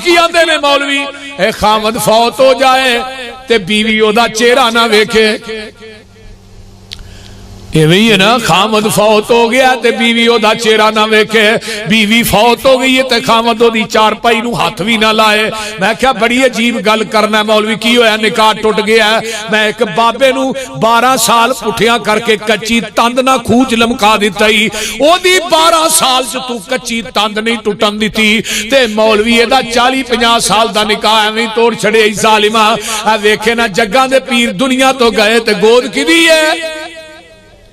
کی آندے نے مولوی اے خامد فوت ہو جائے تے بیوی او دا چہرہ نہ ویکھے یہ ہے نا خامد فوت ہو گیا تے بیوی او دا چہرہ نہ ویکھے بیوی فوت ہو گئی ہے تے خامد او دی چارپائی نو ہاتھ بھی نہ لائے میں کیا بڑی عجیب گل کرنا ہے مولوی کی ہویا نکاح ٹوٹ گیا ہے میں ایک بابے نو 12 سال پٹھیاں کر کے کچی تند نہ کھوج لمکا دیتا ہی او دی 12 سال سے تو کچی تند نہیں ٹوٹن دیتی تے مولوی دا 40-50 سال دا نکاح ہے میں توڑ چھڑے ہی ظالمہ ویکھے نا جگہ دے پیر دنیا تو گئے تے گود کی دی ہے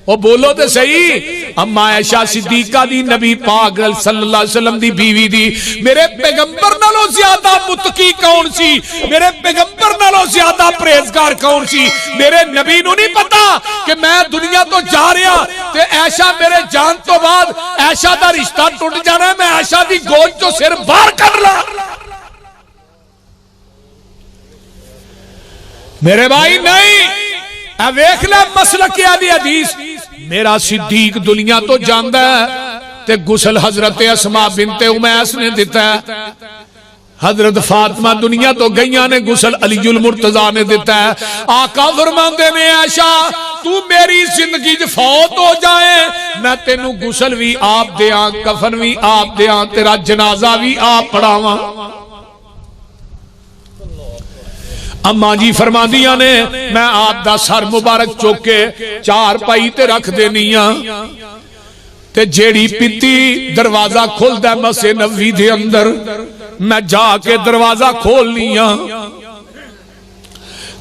وہ بولو تے صحیح اما عائشہ صدیقہ دی نبی پاک صلی اللہ علیہ وسلم دی بیوی دی میرے پیغمبر نالوں زیادہ متقی کون سی میرے پیغمبر نالوں زیادہ پریزگار کون سی میرے نبی نو نہیں پتا کہ میں دنیا تو جا رہا تے عائشہ میرے جان تو بعد عائشہ دا رشتہ ٹوٹ جانا ہے میں عائشہ دی گود تو سر باہر کر لا میرے بھائی نہیں ویکھ لے مسلک اہل حدیث میرا صدیق دنیا تو جاندا ہے تے غسل حضرت اسماء بنت امیس نے دیتا ہے حضرت فاطمہ دنیا تو گئیاں نے غسل علی المرتضی نے دیتا ہے آقا فرماندے نے عائشہ تو میری زندگی جو فوت ہو جائے میں تینو غسل بھی آپ دیاں کفن بھی آپ دیاں تیرا جنازہ بھی آپ پڑھاواں اماں جی فرما دیا نے میں آپ دا سر مبارک چوکے 4 پائی تے رکھ دینیاں تے جیڑی پیتی دروازہ کھول دے مسجد نبوی دے اندر میں جا کے دروازہ کھولنیاں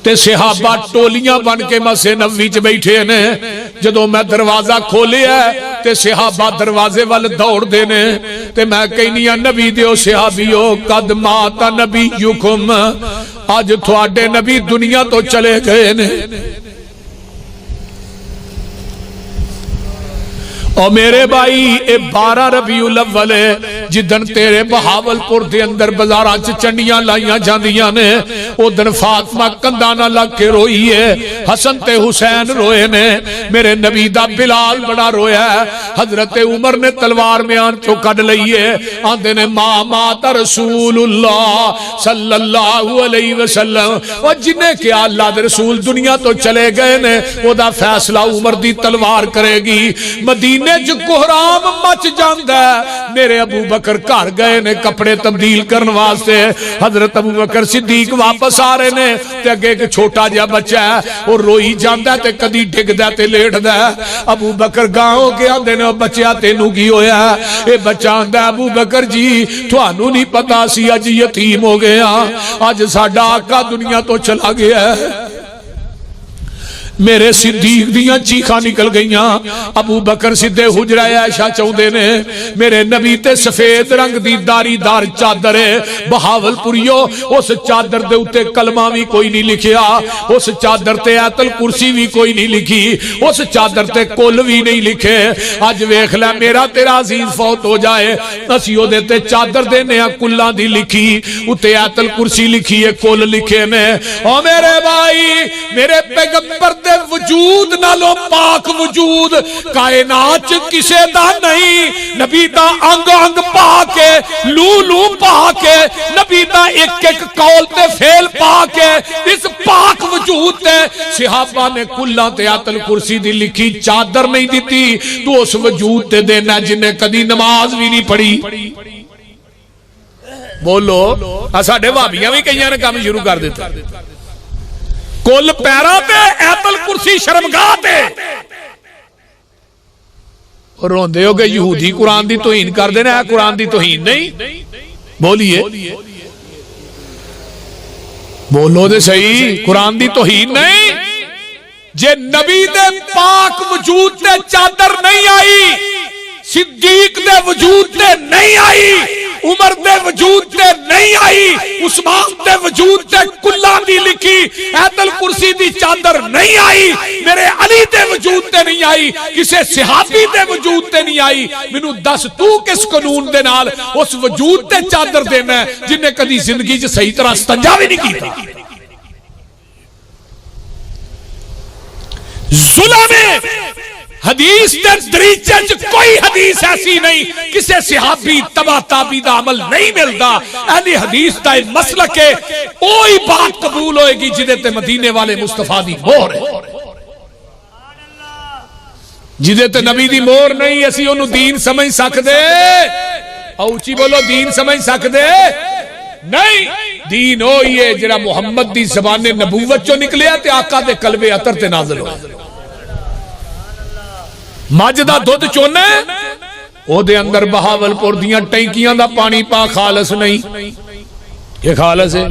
تے صحابہ ٹولیاں بن کے مسجد نبوی چ بیٹھے نے جدوں میں دروازہ کھولیا تے صحابہ دروازے وال دوڑ دینے تے میں کہنیاں نبی دیو صحابیو قد مات نبیکم آج تھوڑے نبی دنیا تو چلے گئے نے اور میرے بھائی اے 12 ربیع الاول ہے جدن تیرے بہاولپور دے اندر بازاراں چ چنڈیاں لائیاں جاندیاں نے او دن فاطمہ کندھاں نال لگ کے روئی ہے حسن تے حسین روئے نے میرے نبی دا بلال بڑا رویا ہے حضرت عمر نے تلوار میان چو کڈ لئی ہے آندے نے ما مات رسول اللہ صلی اللہ علیہ وسلم او جنے کہ اللہ دے رسول دنیا تو چلے گئے نے او دا فیصلہ عمر دی تلوار کرے گی مدینہ جو کوہرام مچ جاندا ہے میرے ابو بکر گھر گئے نے کپڑے تبدیل کرن واسطے حضرت ابو بکر صدیق واپس آ رہے نے تے اگے ایک چھوٹا جہا بچہ ہے اور روئی جاندا تے کدی ڈگدا تے لیٹدا ہے ابو بکر گاؤں کے آندے نے بچہ تینوں کی ہویا ہے اے بچہ آندا ابو بکر جی تھانوں نہیں پتا سی اج یتیم ہو گیا اج ساڈا آقا دنیا تو چلا گیا ہے میرے صدیق دیاں چیخاں نکل گئیاں ابو بکر سدھے حجرہ عائشہ چاہندے نے میرے نبی تے سفید رنگ دی داری دار چادر ہے بہاولپوریو اس چادر دے اوتے کلمہ بھی کوئی نہیں لکھیا اس چادر تے آیت الکرسی بھی کوئی نہیں لکھی اس چادر تے کل بھی نہیں لکھے اج ویکھ لے میرا تیرا عزیز فوت ہو جائے اسی او دے تے چادر دینے ہاں کلاں دی لکھی اوتے آیت الکرسی لکھی ہے کل لکھے نے او میرے بھائی میرے پیغمبر دے وجود نالو پاک وجود کائنات کسے دا نہیں نبی دا انگ انگ پا کے لو لو پا کے نبی دا ایک ایک قول تے فعل پا کے اس پاک وجود تے صحابہ نے کلاں تے آیت الکرسی دی لکھی چادر نہیں دیتی تو اس وجود تے دینا جنہیں کدی نماز بھی نہیں پڑھی بولو ساڈے بھابیاں بھی کئیاں نے کام شروع کر دیتا کل پیرا تے آیت الکرسی شرمگاہ تے روندے ہو گئے یہودی قرآن دی توہین کر دینا ہے قرآن دی توہین نہیں بولیے بولو دے صحیح قرآن دی توہین نہیں جے نبی دے پاک وجود تے چادر نہیں آئی صدیق دے وجود تے نہیں آئی عمر دے وجود تے نہیں آئی عثمان دے وجود تے کلاں دی لکھی آیت الکرسی دی چادر نہیں آئی میرے علی دے وجود تے نہیں آئی کسے صحابی دے وجود تے نہیں آئی مینوں دس تو کس قانون دے نال اس وجود تے چادر دینا ہے جن نے کدی زندگی چ صحیح طرح استنجا بھی نہیں کیتا ظلم حدیث دے دریچے چ کوئی حدیث ایسی نہیں کسے صحابی تبع تابعی دا عمل نہیں ملتا. اہل حدیث دا مسلک ہے اوہی بات قبول ہوئے گی جدے تے مدینے والے مصطفیٰ دی مہر ہے. جدے تے نبی دی مہر نہیں اسی انہوں دین سمجھ سکدے. اوچی بولو دین سمجھ سکدے نہیں. دین ہوئی ہے جڑا محمد دی زبان نبوت چو نکلیا تے آقا دے قلب عطر تے نازل ہوئے. مجدہ دودھ چونے او دے اندر بہاول پور دیاں ٹینکیاں دا پانی پا خالص نہیں. یہ خالص ہے.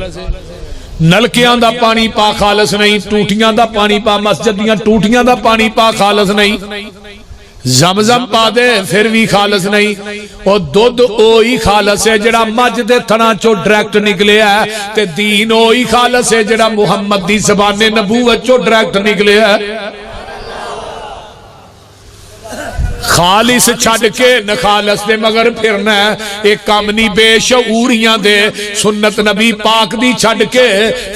نلکیاں دا پانی پا خالص نہیں. ٹوٹیاں دا پانی پا مسجد دیاں ٹوٹیاں دا پانی پا خالص نہیں. زمزم پا دے پھر بھی خالص نہیں. او دودھ اوہی خالص ہے جڑا مجھ دے تھنا چو ڈائریکٹ نکلے ہے تے دین اوہی خالص ہے جڑا محمد دی زبان نبوت چو ڈائریکٹ نکلے ہے. خالص چھڑ کے نخالص دے مگر پھرنا ہے. ایک کامنی بے شعوریاں دے سنت نبی پاک دی چھڑ کے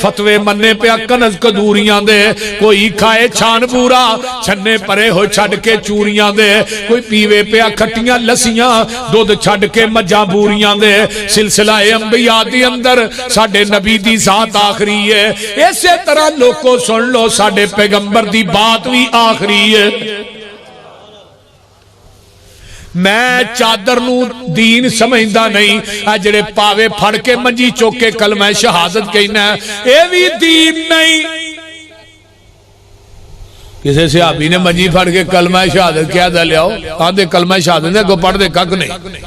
فتوے مننے پہ کنز کدوریاں دے. کوئی کھائے چھان پورا چھنے پرے ہو چھڑ کے چوریاں دے. کوئی پیوے پہ کھٹیاں لسیاں دودھ چھڑ کے مجاں بوریاں دے. سلسلہ انبیاء دی اندر ساڑھے نبی دی ذات آخری ہے. ایسے طرح لوگوں سن لو ساڑھے پیغمبر دی بات بھی آخری ہے. میں چادر نو دین سمجھدا نہیں. جڑے پاوے پھڑ کے منجی چوکے کلمہ شہادت کہنا ہے اے بھی دین نہیں. کسے صحابی نے منجی پھڑ کے کلمہ شہادت کیا دا لیاؤ آدھے کلمہ شہادت دے کو پڑھ دے کک نہیں.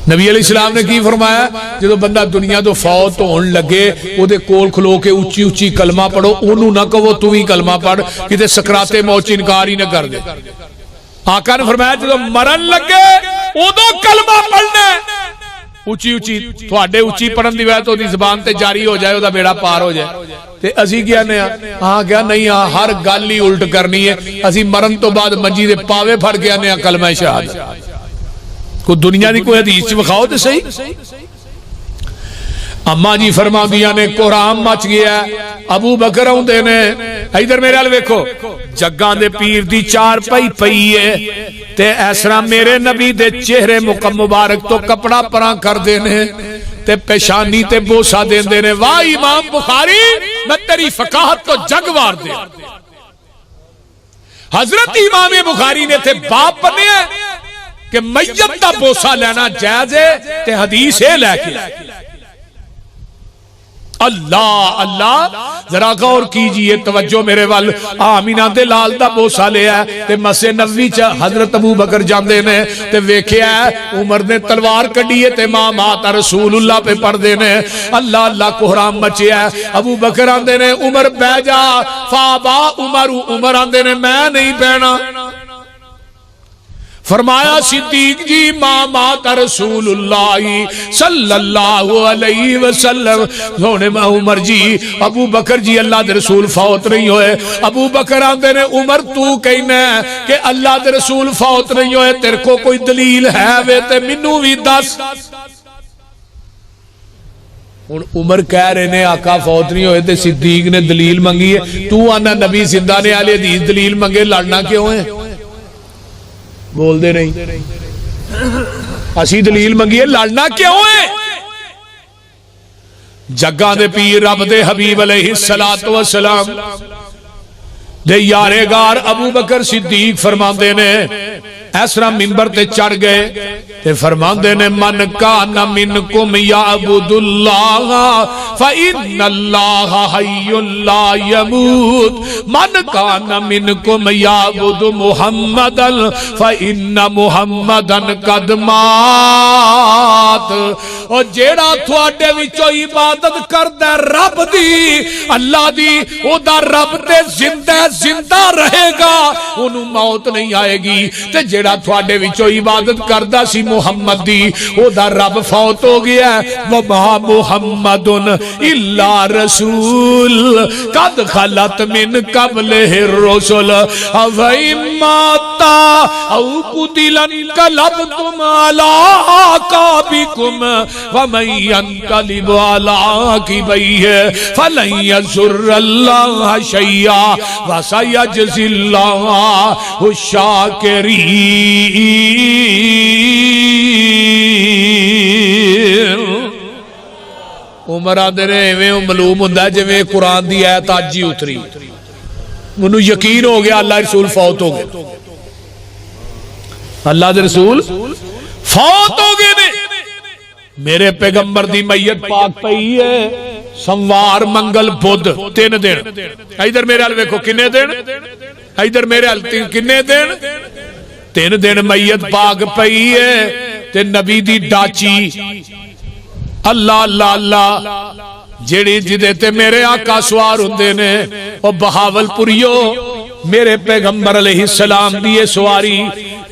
نبی علیہ السلام نے کی فرمایا جدو بندہ دنیا تو فوت ہون لگے او دے کول کھلو کے اچھی اچھی کلمہ پڑھو. انہوں نہ کہو تو ہی کلمہ پڑھ کتے سکرات موت انکار ہی نہ کر دے. آقا نے فرمایا جدو مرن لگے ادو کلمہ پڑھنے اچھی اچھی تھوڑے اچھی پڑھن دی وجہ تو دی زبان تے جاری ہو جائے دا بیڑا پار ہو جائے. تے اسی کیا نے ہاں کیا نہیں ہر گل ہی الٹ کرنی ہے. اسی مرن تو بعد منجی دے پاوے پھڑ کے آنے کلمہ شہادت. کوئی دنیا دی کوئی حدیث بخاؤ تے صحیح. اماں جی فرما دیا نے قرآن مچ گیا. ابو بکر ہوندے نے ادھر میرے حال ویکھو جگاں دے پیر دی چار پئی پئی ہے تے ایسرا میرے نبی دے چہرے مبارک تو کپڑا پراں کر دینے تے پیشانی تے بوسا دین دینے. واہ امام بخاری میں تیری فقاہت تو جگ وار دے. حضرت امام بخاری نے تھے باپ بنے کہ میت دا بوسا لینا جائز ہے تے حدیث ہے لے کے. اللہ اللہ ذرا غور کیجئے توجہ میرے وال. آمینہ دے لال دا بوسا لیا تے مسجد نبوی چا حضرت ابو بکر جاندے نے تے ویکھیا عمر نے تلوار کڈی تے ماں ماتا رسول اللہ پہ پڑھ دے نے. اللہ اللہ کو حرام مچیا. ابو بکر آندے نے عمر بہ جا. فابا عمر آندے نے میں نہیں بہنا. فرمایا صدیق جی ماں ماتا رسول اللہ صلی اللہ علیہ وسلم. سونے عمر جی ابو بکر جی اللہ دے رسول فوت نہیں ہوئے. ابو بکر آندے نے عمر تو کہنا ہے کہ اللہ دے رسول فوت نہیں ہوئے تیرے کو کوئی دلیل ہے وے تے منو بھی دس. عمر کہہ رہے نے آقا فوت نہیں ہوئے تے صدیق نے دلیل منگی ہے. تو آنا نبی زندہ نے آلے حدیث دلیل منگے لڑنا کیوں ہے؟ بول دے نہیں اسی دلیل منگیے لڑنا کیوں ہے؟ جگہ دے پیر رب دے حبیب علیہ السلام دے یارے گار ابو بکر صدیق فرماندے نے ایسرا منبر تے چڑھ گئے تے فرماندے نے من کان منکم یعبد اللہ فإن اللہ حی لا یموت. من کان منکم یعبد محمدا فإن محمدا قد مات. اور جیڑا تھوڑے وچوں عبادت کردہ رب دی اللہ دی او دا رب تے زندہ رہے گا انہوں موت نہیں آئے گی. تے جیڑا تھوڑے وچوں عبادت کردہ سی محمد دی او دا رب فوت ہو گیا. وما محمد الا رسول قد خلت من قبلہ الرسل افئن ماتا او قتل انقلبتم علی اعقابکم ومن ينقلب على عقبيه فلن يضر الله شيئا وسيجزي الله الشاكرين. عمر آدھے نے ایویں معلوم ہوندا جویں قرآن دی آیت اج ہی اتری. مینوں یقین ہو گیا اللہ رسول فوت ہو گئے. اللہ دے رسول فوت ہو گئے نے. میرے پیغمبر دی میت پاک پئی ہے سوموار منگل بدھ 3 دن. ادھر میرے حال ویکھو کنے دن, ادھر میرے حال کنے دن, 3 دن میت پاک پئی ہے. تے نبی دی ڈاچی اللہ اللہ اللہ جیڑی جدے تے میرے آقا سوار ہوندے نے او بہاول پوریو میرے پیغمبر علیہ السلام دی سواری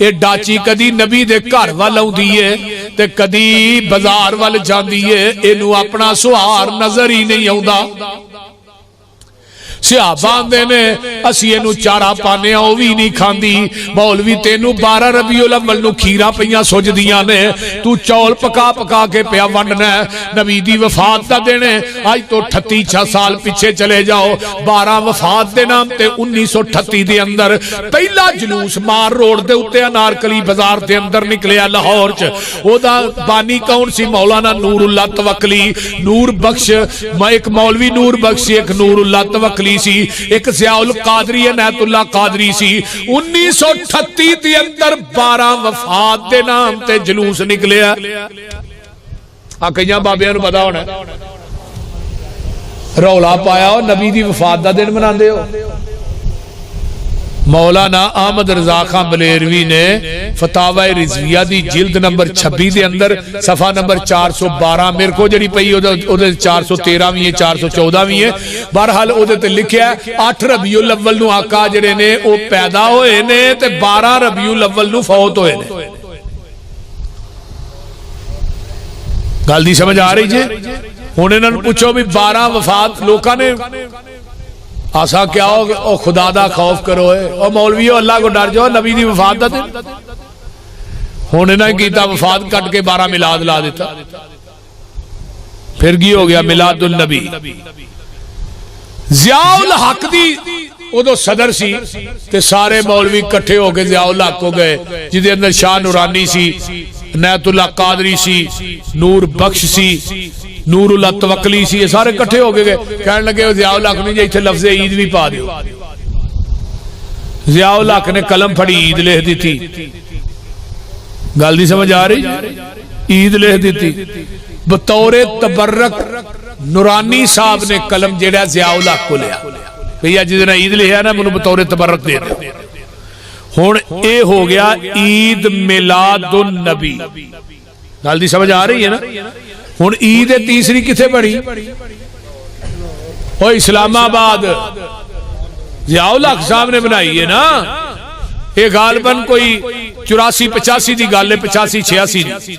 اے ڈاچی کدی نبی دے گھر وال آوندی ہے تے کدی بازار وال جاندی ہے. اینو اپنا سوار نظر ہی نہیں آوندا. صحابہ آندے نے اسی اینو چارہ پانے او بھی نہیں کھاندی. مولوی تینو 12 ربیع الاول نو کھیرا پیاں سجدیاں نے, تو چول پکا پکا کے پیا ونڈنا ہے. نبی دی وفات دا دینے آج تو 38 سال پیچھے چلے جاؤ. 12 وفات دے نام تے 1938 دے اندر پہلا جلوس مار روڈ دے اتے انارکلی بازار دے اندر نکلیا لاہور چ. او دا بانی کون سی؟ مولانا نور اللہ توکلی, نور بخش. ایک مولوی نور بخش, ایک نور اللہ توکلی سی, ایک ضیاء القادری عنایت اللہ قادری سی. 1938 دی اندر 12 وفات دے نام تے جلوس نکلیا. کئیاں بابیاں نو پتا ہونا رولا پایا ہو نبی دی وفات دا دن مناندے ہو. مولانا احمد رضا خان بلیروی نے فتاوی رضویہ دی جلد نمبر 26 دے اندر صفحہ نمبر 412 میرے کو جڑی پئی او دے 413 وی ہے 414 وی ہے. بہرحال او دے تے لکھیا ہے 8 ربیع الاول نو آقا جڑے نے او پیدا ہوئے نے تے 12 ربیع الاول نو فوت ہوئے نے. گل دی سمجھ آ رہی جی؟ ہن انہاں نوں پوچھو بھی 12 وفات لوکاں نے آسا کیا ہو او خدا دا خوف کرو ہے او مولوی اللہ کو ڈر جاؤ نبی دی وفات دا دن. ہن انہاں کیتا وفات کٹ کے 12 میلاد لا دیتا. پھر کی ہو گیا میلاد النبی. ضیاء الحق دی ادو صدر سی تے سارے مولوی کٹھے ہو کے ضیاء الحق ہو گئے جدے اندر شاہ نورانی سی, عنایت اللہ قادری سی, نور بخش سی, نور اللہ توکلی سی. یہ سارے کٹھے ہو گئے کہنے لگے ضیاء الحق نہیں جائے لفظ عید بھی پا دیو. ضیاء الحق نے قلم پھڑی عید لکھ دی تھی. گل دی سمجھ آ رہی؟ عید لکھ دی تھی بطور تبرک. نورانی صاحب نے قلم جیڑا ضیاء الحق کو لیا بھئی جس نے عید لکھا نا منو بطور تبرک دے دے. ہن اے ہو گیا عید میلاد النبی. گل دی سمجھ آ رہی ہے نا؟ ہن عید تیسری کتھے پڑی؟ او اسلام آباد ضیاء الحق صاحب نے بنائی ہے نا. یہ غالباً کوئی 84-85 دی گل ہے, 85-86 دی.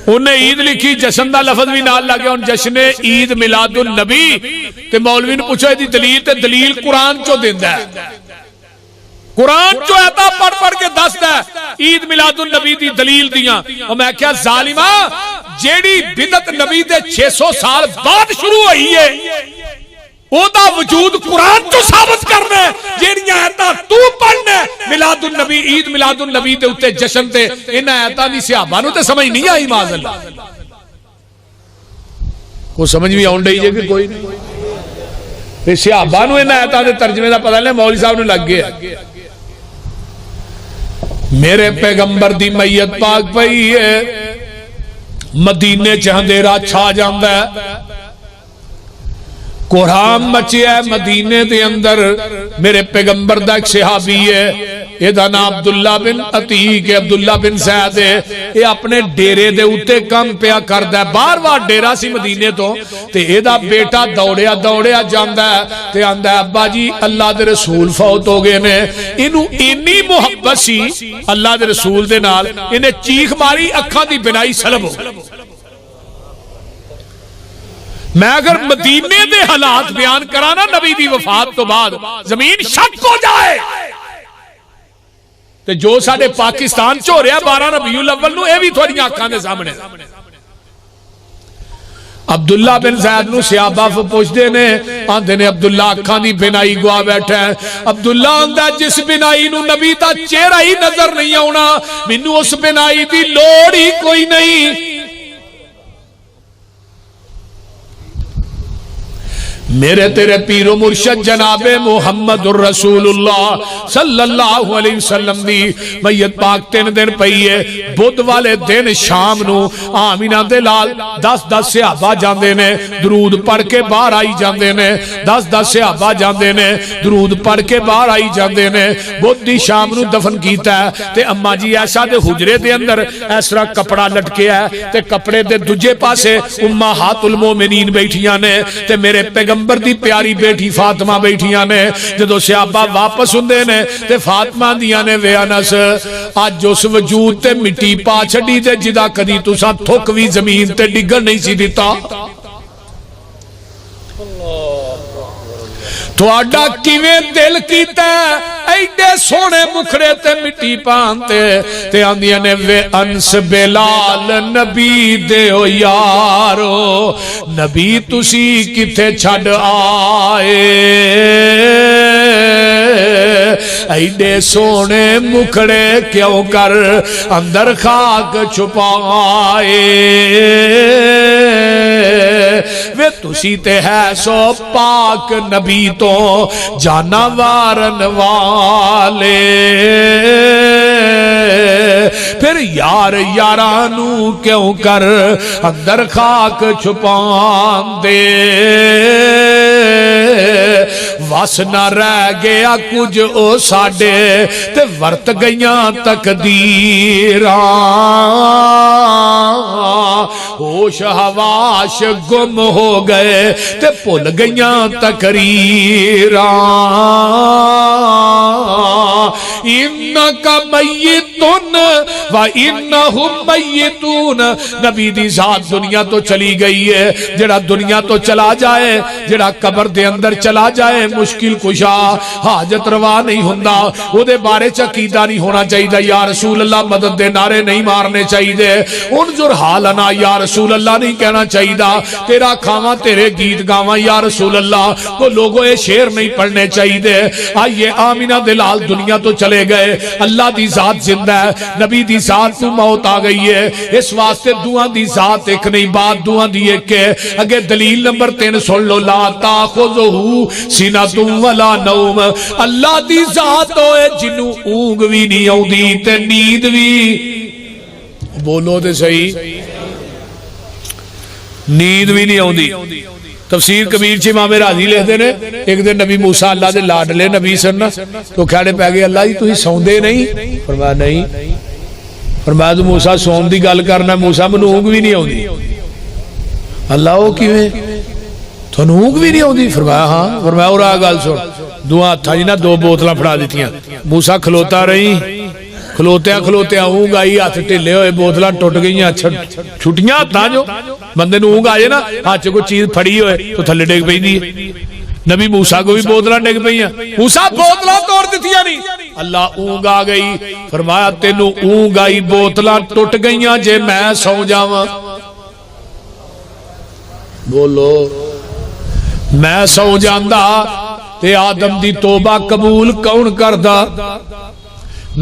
انہیں عید لکھی, جشن دا لفظ بھی نال لگے. ان جشن عید میلاد النبی تے مولوی نے پوچھا دی دلیل تے دلیل قرآن چو دیندا ہے. قرآن چو ایتا پڑھ پڑھ کے دستا ہے عید میلاد النبی دی دلیل دیاں. اور میں کیا ظالمہ جیڑی بدعت نبی دے 600 سال بعد شروع ہوئی ہے او دا وجود قرآن تو ثابت کرنا ہے. جیڑیاں آیتاں تو پڑھنا ہے میلاد النبی عید میلاد النبی دے اتے جشن تے انہاں آیتاں دی صحابہ نو تے سمجھ نہیں آئی. معاذ اللہ کو سمجھ بھی آن رہی ہے کہ کوئی نہیں. صحابہ نو انہاں آیتاں دے ترجمے دا پتہ نہیں, مولوی صاحب نو لگ گیا. میرے پیغمبر دی میت پاک پئی ہے, مدینے چ اندھیرا چھا جاندا ہے, کوہرام مچیا ہے مدینے دے اندر. میرے پیغمبر دا ایک صحابی ہے, یہ دا نام عبداللہ بن عتیق ہے, عبداللہ بن زید ہے. یہ اپنے ڈیرے دے اتے کم پیا کردا ہے. بار بار ڈیرا سی مدینے تو تے یہ دا بیٹا دوڑیا دوڑیا جاندا ہے تے آندا ہے ابا جی اللہ دے رسول فوت ہو گئے نے. اینو اینی محبت سی اللہ دے رسول دے نال, انہیں چیخ ماری اکھاں دی بنائی سلب ہو. میں اگر مدینے دے حالات بیان کرانا نبی دی وفات تو بعد زمین شک ہو جائے. تے جو ساڑے پاکستان چو رہا 12 ربیع الاول نو اے بھی تھوڑی آنکھاں دے سامنے. عبداللہ بن زید نو صحابہ پوچھتے نے آندے نے عبداللہ اکھاں دی بینائی گوا بیٹھا ہے. عبداللہ آندہ جس بینائی نو نبی دا چہرہ ہی نظر نہیں آنا مینوں اس بینائی دی لوڑ ہی کوئی نہیں. میرے تیرے پیر و مرشد جناب محمد الرسول اللہ صلی اللہ علیہ وسلم دی میت پاک 3 دن پئی ہے. بدھ والے دن شام نو آمینہ دے لال 10 صحابہ جاندے نے درود پڑھ کے باہر آئی جاندے نے. 10 صحابہ جاندے نے درود پڑھ کے باہر آئی جاندے نے. بدھ دی شام نو دفن کیتا ہے تے اما جی ایسا دے حجرے دے اندر اس طرح کپڑا لٹکیا ہے تے کپڑے دے دوجے پاسے امہات المومنین بیٹھیاں نے تے میرے پیغمبر دی پیاری بیٹی فاطمہ بیٹھیاں نے. جدو صحابہ واپس ہوندے نے تے فاطمہ دیاں نے وے انس اج اس وجود تے مٹی پا چھڈی تے جدا کدی تساں تھک وی زمین تے ڈگن نہیں سی دتا. تواڈا کیویں دل کیتا ایڈے سونے مکھڑے تے مٹی پانتے تے آندیاں نے وے انس بلال نبی دے او یارو نبی تسی کتے چھڑ آئے ایڈے سونے مکھڑے کیوں کر اندر خاک چھپائے وے تسی تے ہے سو پاک نبی تو جانا وارن والے پھر یار یارانو کیوں کر اندر خاک چھپان دے وس نہ رہ گیا کچھ او ساڈے تے ورت گئیاں تقدیراں ہوش حواش گم ہو گئے تے بھول گئیاں تقریراں انکا میتون و انہم میتون. نبی دی ذات دنیا تو چلی گئی ہے. جڑا دنیا تو چلا جائے جڑا قبر دے اندر چلا جائے مشکل کشا حاجت روا نہیں ہوندا او دے بارے چ عقیدہ نہیں ہونا چاہیے یا رسول اللہ مدد دے نعرے نہیں مارنے چاہیے. انظر حالنا یا رسول اللہ نہیں کہنا چاہیے تیرا کھاواں تیرے گیت گاواں یا رسول اللہ کو لوگوں یہ شعر نہیں پڑھنے چاہیے. آئیے آمینہ دلال دنیا تو چلے گئے اللہ دی ذات زندہ ہے نبی دی ذات تو موت آ گئی ہے. اس واسطے دعا دی ذات ایک نہیں بات دعا دی ایک ہے. اگے دلیل نمبر 3 سن لو لا تاخذہ سینۃ ولا نوم. اللہ دی ذات ہوئے جنوں اونگ بھی نہیں آؤندی تے نیند بھی بولو تے صحیح نیند بھی نہیں آؤندی. تفسیر کبیر چ امام راضی لکھتے ہیں ایک دن نبی موسیٰ اللہ دے لاڈلے نبی سن تو کھڑے پہ گئے اللہ جی تسی سوندے نہیں فرمایا نہیں. فرمایا تو موسیٰ سون دی گل کرنا موسیٰ مینوں اونگ بھی نہیں آؤندی. اللہ او کیویں تھانوں اونگ بھی نہیں آؤندی فرمایا ہاں. فرمایا اور آ گل سن دو ہاتھاں جی نا 2 بوتلاں پھڑا دتیاں موسیٰ کھلوتا رہی کھلوتیاں اونگ آئی ہاتھ ٹھلے ہوئے بوتلاں ٹوٹ گئیاں چھٹیاں ہاتھاں جو بندے نوں اونگ آ جائے نا ہاتھ کوئی چیز پھڑی ہوئے تو تھلے ڈگ پیندی ہے. نبی موسیٰ کو بھی بوتلاں ڈگ پئیاں موسیٰ بوتلاں توڑ دتیاں نہیں اللہ اونگ آ گئی. فرمایا تینوں اونگ آئی بوتلاں ٹوٹ گئیاں جے میں سو جاواں بولو میں سو جاندا تے آدم دی توبہ قبول کون کردا.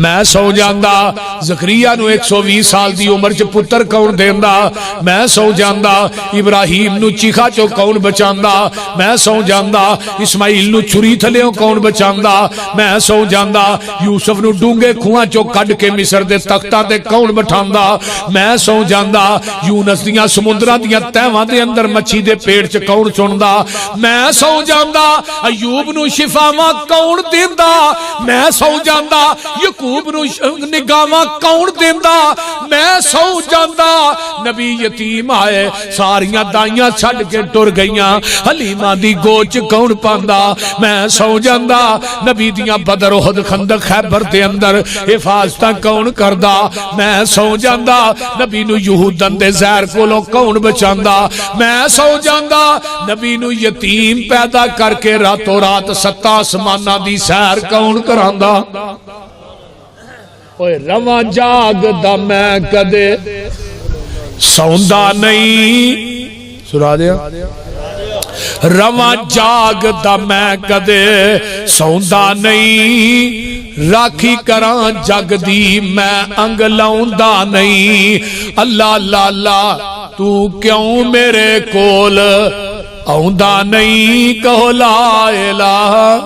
میں سو جاندا زکریا نو 120 سال دی عمر چ پتر کون دیندا. میں سو جاندا ابراہیم نو چیخا چو کون بچاندا. میں سو جاندا اسماعیل نو چھری تھلیوں کون بچاندا. میں سو جاندا یوسف نو ڈونگے کھواں چو کڈ کے مصر دے تختاں تے کون بٹھاندا. میں سو جاندا یونس دیاں سمندراں دیاں تہواں دے اندر مچھی دے پیٹ چ کون چندا. میں سو جاندا ایوب نو شفاواں کون دیندا. میں سو جاندا یعقوب نو نگاواں کون دیندا. میں سو جاندا نبی یتیم آئے ساریاں دائیاں چھڈ کے ٹر گئیاں حلیمہ دی گوچ کون پاندا. میں سو جاندا نبی دیاں بدر احد خندق خیبر دے اندر حفاظتاں کون کردا. میں سو جاندا نبی نو یہودن دے زہر کولوں کون بچاندا. میں سو جاندا نبی نو یتیم پیدا کر کے راتوں رات 7 آسماناں دی سیر کون کراندا. اوے رواں جاگ دا میں کدے سوندا نہیں سنا دیا رواں جاگدا میں کدے سوندا نہیں راکھی کراں جگ دی میں انگ لاؤندا نہیں اللہ اللہ اللہ تو کیوں میرے کول آؤندا نہیں کہو لا الہ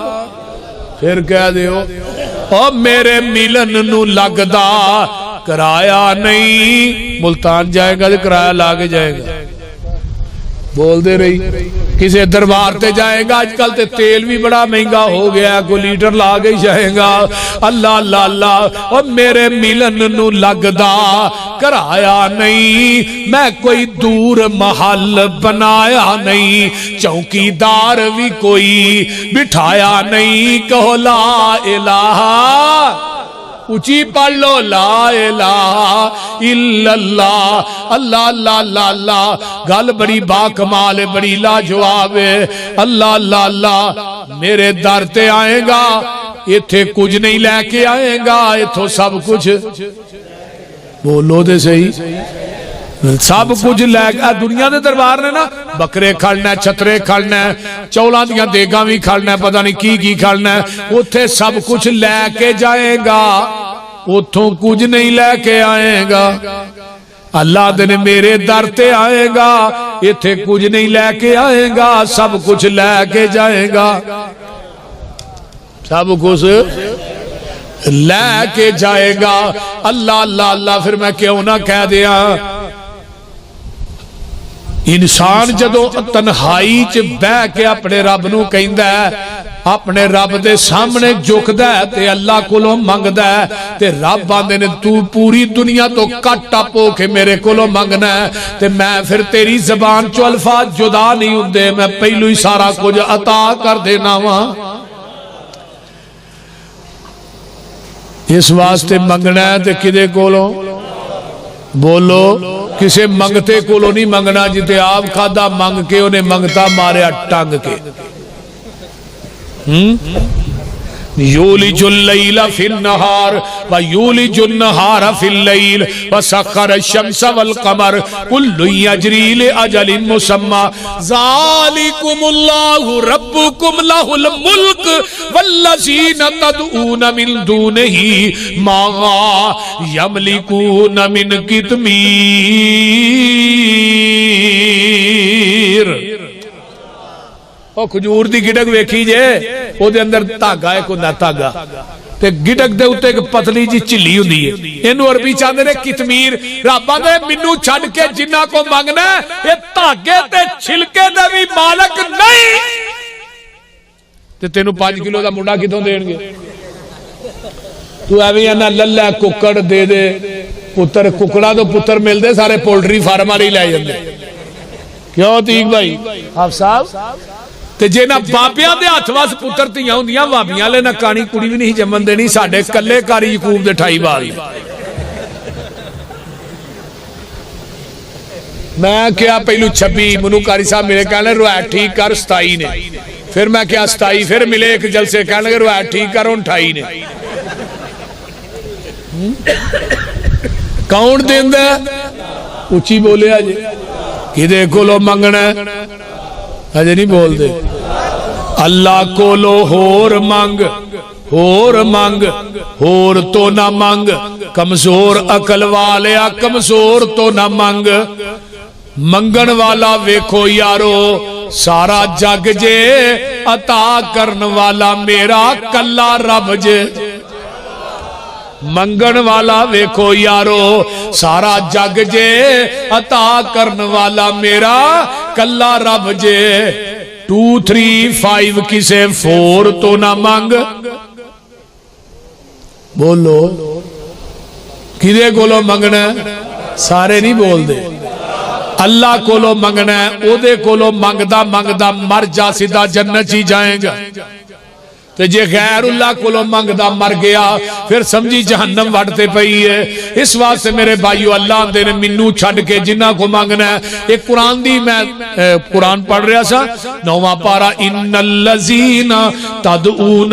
پھر کہہ دیو او میرے ملن نو لگدا کرایا نہیں ملتان جائے گا تو کرایا لاگے جائے گا بول دے رہی کسی دربار تے جائے گا آج کل تے تیل بھی بڑا مہنگا ہو گیا کوئی لیٹر لاگے جائے گا اللہ اللہ اللہ اور میرے ملن نو لگدا کرایا نہیں میں کوئی دور محل بنایا نہیں چوکی دار بھی کوئی بٹھایا نہیں کہو لا الہ اچھی پڑھ لو لا الہ الا اللہ اللہ اللہ اللہ اللہ گل بڑی باکمال ہے بڑی لاجواب ہے اللہ اللہ اللہ میرے در تے آئے گا ایتھے کچھ نہیں لے کے آئے گا ایتھو سب کچھ بولو دے صحیح سب کچھ لے کے دنیا دے دربار نے نا بکرے کھڑنا ہے چھترے کھڑنا ہے چولاں دیاں دیگاں بھی کھڑنا ہے پتہ نہیں کی کھڑنا ہے اتھے سب کچھ لے کے جائے گا اتھوں کچھ نہیں لے کے آئے گا اللہ دن میرے در تے آئے گا اتھے کچھ نہیں لے کے آئے گا سب کچھ لے کے جائے گا سب کچھ لے کے جائے گا اللہ اللہ اللہ پھر میں کیوں نہ کہہ دیا انسان جدو تنہائی چ بہ کے اپنے رب نو کہندا ہے اپنے رب دے سامنے جھکدا ہے تے اللہ کولوں منگدا ہے تے رب آندے نے تو پوری دنیا تو کٹ ٹپ ہو کے میرے کولوں منگنا ہے تے میں پھر تیری زبان چو الفاظ جدا نہیں ہوندے میں پہلو ہی سارا کچھ عطا کر دینا وا اس واسطے منگنا ہے تے کدے کولوں بولو کسے منگتے کولو نہیں منگنا جتے آپ کھادا منگ کے انہیں منگتا ماریا ٹانگ کے یولج اللیل فی النہار ویولج النہار فی اللیل وسخر الشمس والقمر کل یجری لأجل مسمى ذالکم اللہ ربکم لہ الملک والذین تدعون من دونہ ما یملکون من قطمیر او کھجور دی گٹک ویکھی جے او دے اندر تاگا ہے کو نہ تاگا تے گٹک دے اتے ایک پتلی جی چلی ہوندی ہے اینو عربی چاندے نے کتمیر رابا دے منو چھڑ کے جنہ کو مانگنا ہے یہ تاگے تے چھلکے دے بھی مالک نہیں تے تینو 5 کلو دا منڈا کتوں دین گے تو ایویں انا للہ ککڑ دے دے پتر ککڑا تو پتر مل دے سارے پولٹری فارم والے لے جاندے کیوں تیک بھائی آپ صاحب تے جے نہ بابیاں دے ہاتھ واس پتر تیاں ہوندیاں بابیاں لے نہ کانی کڑی بھی نہیں جمن دینی ساڈے کلے کاری یعقوب دے 28 بال میں کیا پہلو 26 منو کاری صاحب میرے کہنے روایت ٹھیک کر 27 نے پھر میں کیا 27 پھر ملے ایک جلسے کہنے لگے روایت ٹھیک کر 28 نے کون دین دے اچھی بولے آجے کدے کولو منگنا ہے اجے نہیں بول دے اللہ کولو ہور مانگ ہور تو نہ مانگ کمزور عقل والیا کمزور تو نہ مانگ منگن والا ویکھو یارو سارا جگ جے عطا کرن والا میرا کلا رب جے منگن والا ویکھو یارو سارا جگ جے عطا کرن والا میرا کلا رب جے 2 3 5 کسے 4 تو نہ مانگ بولو کدے کولو منگنا سارے نہیں بول دے اللہ کولو منگنا او دے کولو منگدا منگدا مر جا سیدھا جنت ہی جائیں گا تے جے غیر اللہ کولو منگدا مر گیا پھر سمجھی جہنم وڑتے پئی ہے اس واسطے میرے بھائیو اللہ دے نے منو چھڑ کے جنہ کو مانگنا ہے ایک قرآن دی میں قرآن پڑھ رہا سا 9واں پارہ ان الذین تدعون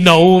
9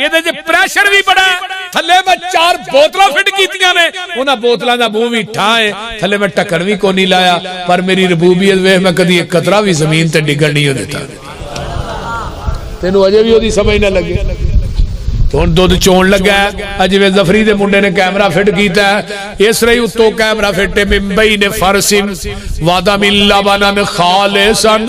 ਇਹਦੇ ਚ ਪ੍ਰੈਸ਼ਰ ਵੀ ਬੜਾ ਥੱਲੇ ਮੈਂ 4 ਬੋਤਲਾਂ ਫਿੱਟ ਕੀਤੀਆਂ ਨੇ ਉਹਨਾਂ ਬੋਤਲਾਂ ਦਾ ਮੂੰਹ ਵੀ ਠਾਂ ਹੈ ਥੱਲੇ ਮੈਂ ਢੱਕਣ ਵੀ ਕੋਈ ਨਹੀਂ ਲਾਇਆ ਪਰ ਮੇਰੀ ਰਬੂਬੀਅਤ ਵੇਖ ਮੈਂ ਕਦੀ ਇੱਕ ਕਤਰਾ ਵੀ ਜ਼ਮੀਨ ਤੇ ਡਿੱਗਣ ਨਹੀਂ ਦਿੱਤਾ ਤੈਨੂੰ ਅਜੇ ਵੀ ਉਹਦੀ ਸਮਝ ਨਾ ਲੱਗੇ ਹੁਣ ਦੁੱਧ ਚੋਣ ਲੱਗਾ ਅਜਵੇ ਜ਼ਫਰੀ ਦੇ ਮੁੰਡੇ ਨੇ ਕੈਮਰਾ ਫਿੱਟ ਕੀਤਾ ਇਸ ਰਹੀ ਉੱਤੋਂ ਕੈਮਰਾ ਫਿੱਟੇ ਮਿੰਬਈ ਨੇ ਫਰਸਿਮ ਵਾਦਾ ਮਿਨ ਲਬਨਨ ਖਾਲਿਸਨ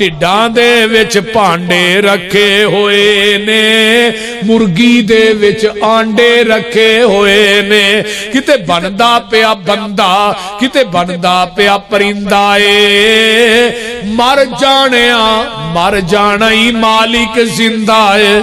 ਢਿੱਡਾਂ ਦੇ ਵਿੱਚ ਭਾਂਡੇ ਰੱਖੇ ਹੋਏ ਨੇ ਮੁਰਗੀ ਦੇ ਵਿੱਚ ਆਂਡੇ ਰੱਖੇ ਹੋਏ ਨੇ ਕਿਤੇ ਬਣਦਾ ਪਿਆ ਬੰਦਾ ਕਿਤੇ ਬਣਦਾ ਪਿਆ ਪਰਿੰਦਾ ਏ ਮਰ ਜਾਣਾ ਹੀ ਮਾਲਿਕ ਜ਼ਿੰਦਾ ਏ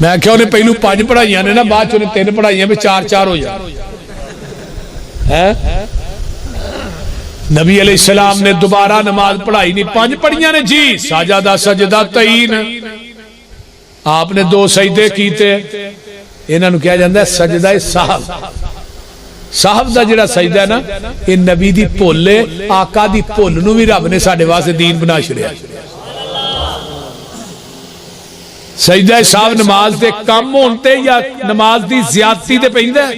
میں کہ انہیں پہلو 5 پڑھائیاں نے نا، بعد انہیں 3 پڑھائیاں میں 4 ہو جائے. نبی علیہ السلام نے دوبارہ نماز پڑھائی نہیں، 5 پڑھیاں نے جی. سجدہ سجدتین، آپ نے 2 سجدے کیتے. انہاں نو کہا جاندہ ہے سجدہ سہو. صاحب دا جڑا سجدہ ہے نا، یہ نبی دی بھول ہے. آقا دی بھول نو بھی رب نے ساڈے واسطے دین بنا چھڑیا. سجدہ صاحب نماز دے کم ہونتے یا نماز دی زیادتی دے پیندا ہے.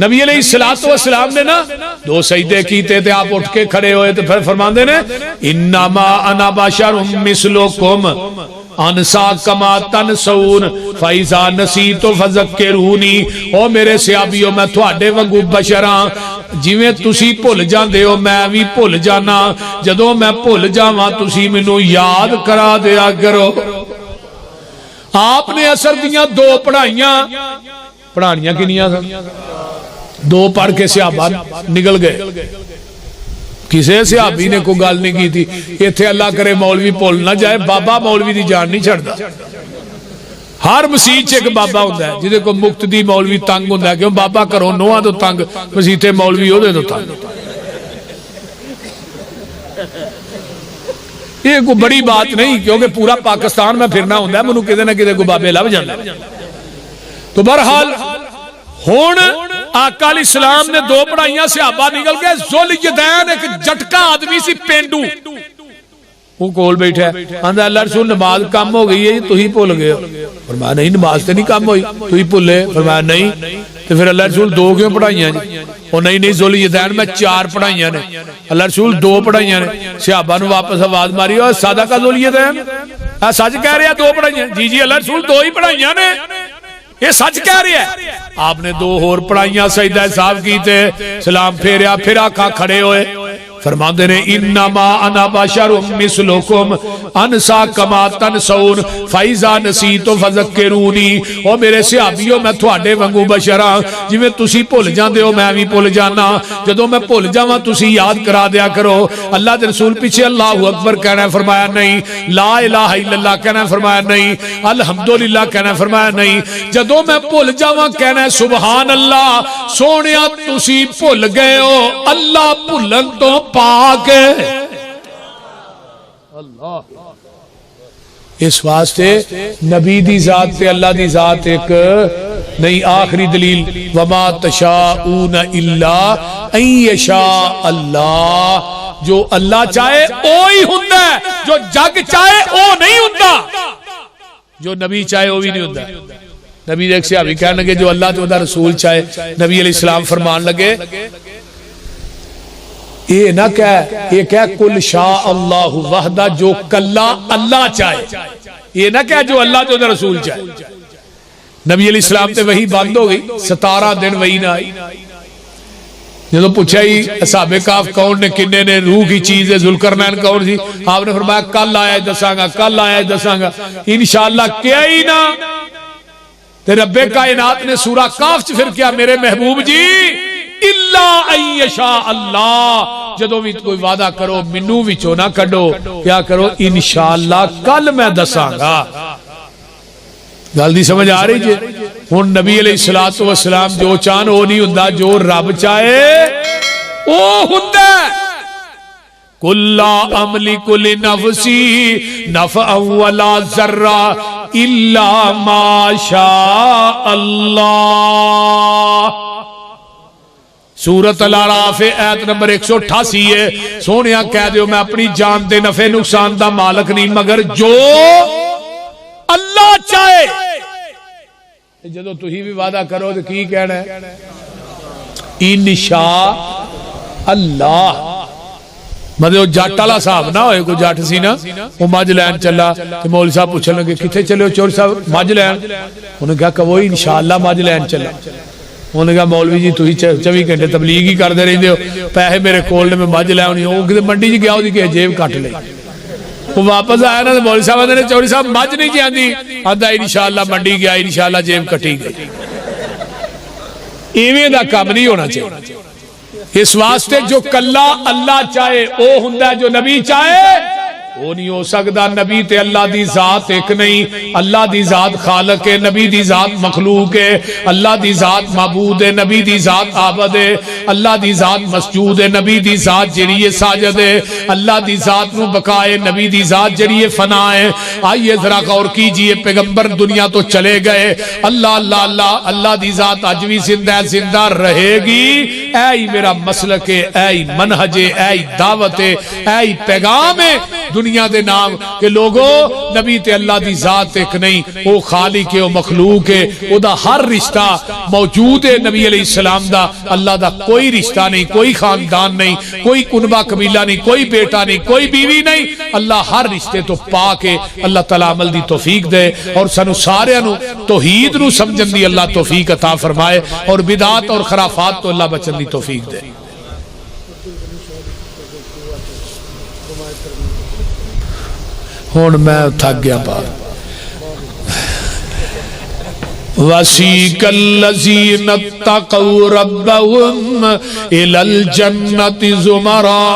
نبی علیہ السلام نے نا 2 سجدے کیتے تھے، آپ اٹھ کے کھڑے ہوئے تو پھر فرماندے نے انما انا بشر مثلکم انسا کما تنسون فاذا نسیت فذکرونی. او میرے صحابیو میں تواڈے وانگو بشر ہاں، جویں تسی بھول جاندے ہو میں بھی بھول جانا. جدوں میں بھول جاواں تسی مینوں یاد کرا دیا کرو. آپ نے اثر دیاں 2 پڑھانیاں کنیاں سن؟ 2 پڑھ کے صحابہ نکل گئے. کسے صحابی نے کوئی گل نہیں کی تھی. ایتھے اللہ کرے مولوی بھول نہ جائے، بابا مولوی دی جان نہیں چھڑدا. ہر مسیح ایک بابا ہوندا ہے جدے کو مقتدی مولوی تنگ ہوندا ہے، کیوں بابا کرو نواں تو تنگ، مسیح تے مولوی او دے تو تنگ. یہ کوئی بڑی بات نہیں، کیونکہ پورا پاکستان میں پھرنا ہوندا ہے، منو کدے نہ کدے کو بابے لب جاندے. تو بہرحال ہون آقا علیہ السلام نے 2 پڑھائیاں، صحابہ نکل گئے. ذوالجدین ایک جٹکا آدمی سی پینڈو، وہ کول بیٹھا ہے. آندا اللہ رسول نماز کم ہو گئی ہے، تو ہی بھول گئے. فرمایا نہیں نماز تے نہیں کم ہوئی، تو ہی بھولے. فرمایا نہیں. تو پھر اللہ رسول 2 کیوں پڑھائیاں جی؟ وہ نہیں ذوالجدین میں 4 پڑھائیاں نے. اللہ رسول 2 پڑھائیاں نے. صحابہ نے واپس آواز ماری اور سادہ کا ذوالجدین سچ کہہ رہا 2 پڑھائیاں؟ جی اللہ رسول 2 ہی پڑھائیاں نے، یہ سچ کہہ رہی ہے. آپ نے 2 اور پڑھائیاں، سجدہ صاحب کیتے، سلام پھیریا، پھر آقا کھڑے ہوئے. فرماندے نے انما انا بشر مثلکم انسا کما تنسون فاذا نسیت فذکرونی. او میرے صحابیو میں تواڈے وانگو بشر ہاں، جویں تسی بھول جاندے ہو میں بھی بھول جانا. جدوں میں بھول جاواں تسی یاد کرا دیا کرو. اللہ دے رسول پیچھے اللہ اکبر کہنا ہے، فرمایا نہیں. لا الہ الا اللہ کہنا ہے، فرمایا نہیں. الحمدللہ کہنا ہے، فرمایا نہیں. جدوں میں بھول جاواں کہنا ہے سبحان اللہ. سونیا تسی بھول گئے ہو، اللہ بھولن تو پاک ہے. اس واسطے نبی دی ذات تے اللہ دی ذات ایک نہیں. آخری دلیل وما تشاءون الا ان یشاء اللہ. جو اللہ چاہے وہی ہوندا ہے، جو جگ چاہے وہ نہیں ہوندا، جو نبی چاہے وہ بھی نہیں ہوندا. نبی دیکھ سے ابھی کہنے لگے جو اللہ تو رسول چاہے. نبی علیہ السلام فرمان لگے یہ نہ کہہ، یہ کہہ کل شاء اللہ وحدہ، جو کلا اللہ چاہے. یہ نہ کہہ جو اللہ تو رسول چاہے. نبی علیہ السلام تے وحی بند ہو گئی، 17 دن وحی نہ آئی. جدو پوچھا ہی اصحاب کہف کون نے، کنے نے، روح کی چیز ہے، ذوالقرنین کون سی؟ آپ نے فرمایا کل آیا دساں گا، کل آیا دساں گا. انشاءاللہ کیا ہی نہ. تے رب کائنات نے سورہ کہف چ پھر کیا میرے محبوب جی اللہ ان یشاء اللہ. جدو بھی کوئی وعدہ کرو منو وچوں نہ کڈو، کیا کرو انشاءاللہ کل میں دساں گا. گل دی سمجھ آ رہی جی؟ ہن نبی علیہ السلام جو چاہن وہ نہیں ہوندا، جو رب چاہے وہ ہوندا. قل لا املک لنفسی نفعا ولا ضرا الا ما شاء اللہ. سورۃ الاعراف آیت نمبر 188 ہے. سونیا کہہ دیو میں اپنی جان دے نفع نقصان دا مالک نہیں مگر جو اللہ چاہے. جدو تھی بھی وعدہ کرو تو کی کہنا ہے انشاء اللہ. مطلب جٹ والا صاحب نہ ہوئے. کوئی جٹ سی نا وہ مجھ لین چلا تو مولوی صاحب پوچھنے لگے کتنے چلے ہو چور صاحب؟ مجھ لین. انہوں نے کہا کہ وہی انشاءاللہ مجھ لین چلا. انہوں نے کہا مولوی جی تھی 24 گھنٹے تبلیغ ہی کرتے رہتے ہو، پیسے میرے کول نے میں مجھ لے آنی. وہ کسی منڈی چ گیا وہ جیب کٹ لی. وہ واپس آیا نا مولوی صاحب آدھے چوری صاحب مجھ نہیں جی آتی. آدھا انشاءاللہ منڈی گیا، انشاءاللہ جیب کٹی گئی. ایویں دا کام نہیں ہونا چاہیے. اس واسطے جو کلا اللہ چاہے وہ ہوندا، جو نبی چاہے وہ نہیں ہو سکتا نبی تے اللہ دی ذات ایک نہیں اللہ دی ذات خالق ہے نبی دی ذات مخلوق ہے اللہ دی ذات معبود ہے نبی دی ذات عابد ہے اللہ دی ذات مسجود ہے نبی دی ذات جڑی ہے ساجد ہے اللہ دی ذات نو بقائے نبی دی ذات جڑی ہے فنا ہے آئیے ذرا غور کیجئے پیغمبر دنیا تو چلے گئے اللہ اللہ اللہ اللہ دی ذات آج بھی زندہ ہے زندہ رہے گی اے میرا مسلک ہے اے منہج ہے اے دعوت ہے اے پیغام ہے دنیا دے نام کہ لوگوں نبی تے اللہ دی ذات ایک نہیں وہ خالق ہے وہ مخلوق ہے وہ دا ہر رشتہ موجود ہے نبی علیہ السلام دا اللہ دا کوئی رشتہ نہیں کوئی خاندان نہیں کوئی کنبہ قبیلہ نہیں کوئی بیٹا نہیں کوئی بیوی نہیں اللہ ہر رشتے تو پاک ہے اللہ تعالیٰ عمل دی توفیق دے اور سنو سارے نو توحید نو سمجھن دی اللہ توفیق عطا فرمائے اور بدعات اور خرافات تو اللہ بچن دی توفیق دے ہون میں تھک گیا بات وَسِيقَ الَّذِينَ اتَّقَوْا رَبَّهُمْ إِلَى الْجَنَّةِ زُمَرًا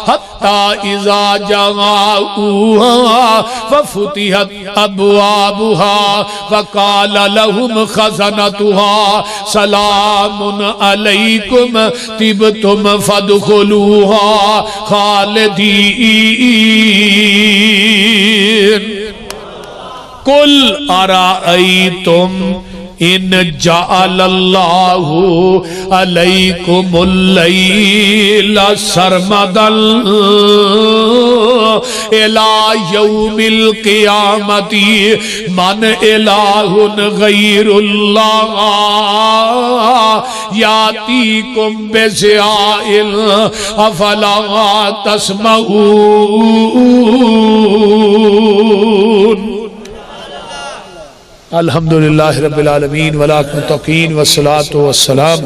حَتَّى إِذَا جَاءُوهَا فَفُتِحَتْ أَبْوَابُهَا وَقَالَ لَهُمْ خَزَنَتُهَا سَلَامٌ عَلَيْكُمْ طِبْتُمْ فَادْخُلُوهَا خَالِدِينَ قل ارائیتم ان جعل اللہ علیکم اللیل سرمدا الى یوم القیامت من الہ غیر اللہ یاتیکم بضیاء افلا تسمعون الحمدللہ رب العالمین ولاکم توقین والصلاة والسلام